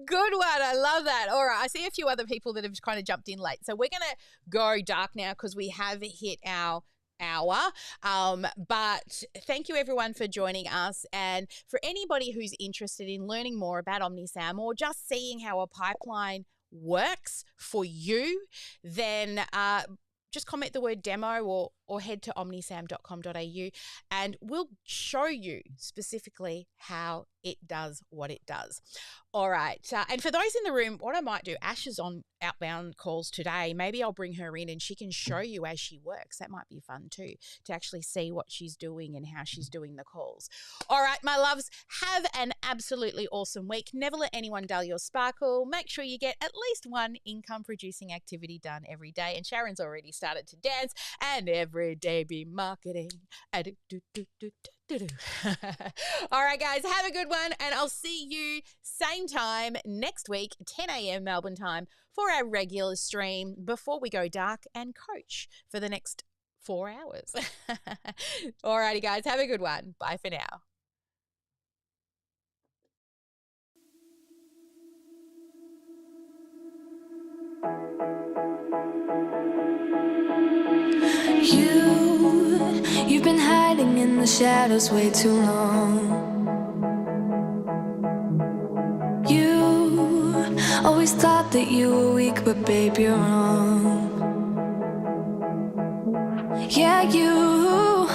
Speaker 1: Good one. I love that. All right. I see a few other people that have kind of jumped in late. So we're going to go dark now because we have hit our hour. But thank you everyone for joining us. And for anybody who's interested in learning more about OmniSam or just seeing how a pipeline works for you, then just comment the word demo or head to omnisam.com.au and we'll show you specifically how it does what it does. All right. And for those in the room, what I might do, Ash is on outbound calls today. Maybe I'll bring her in and she can show you as she works. That might be fun too, to actually see what she's doing and how she's doing the calls. All right, my loves, have an absolutely awesome week. Never let anyone dull your sparkle. Make sure you get at least one income-producing activity done every day. And Sharon's already started to dance. And every day be marketing. All right, guys, have a good one. And I'll see you same time next week, 10 a.m. Melbourne time, for our regular stream before we go dark and coach for the next 4 hours. All righty, guys, have a good one. Bye for now.
Speaker 2: You've been hiding in the shadows way too long. You always thought that you were weak, but babe, you're wrong. Yeah, you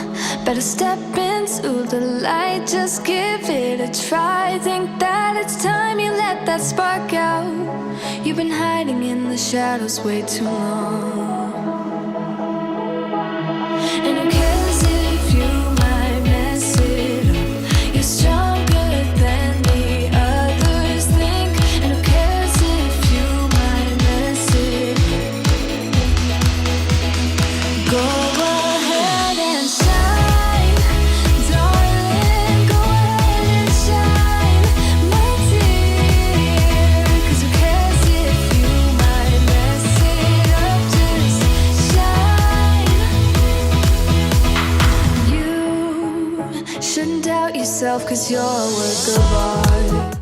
Speaker 2: better step into the light, just give it a try. Think that it's time you let that spark out. You've been hiding in the shadows way too long. And who cares if you might mess it up? You're stronger than the others think. And who cares if you might mess it up? Go ahead and shine, darling. Go ahead and shine, my dear. 'Cause who cares if you might mess it up? Just shine. You shouldn't doubt yourself, 'cause you're a work of art.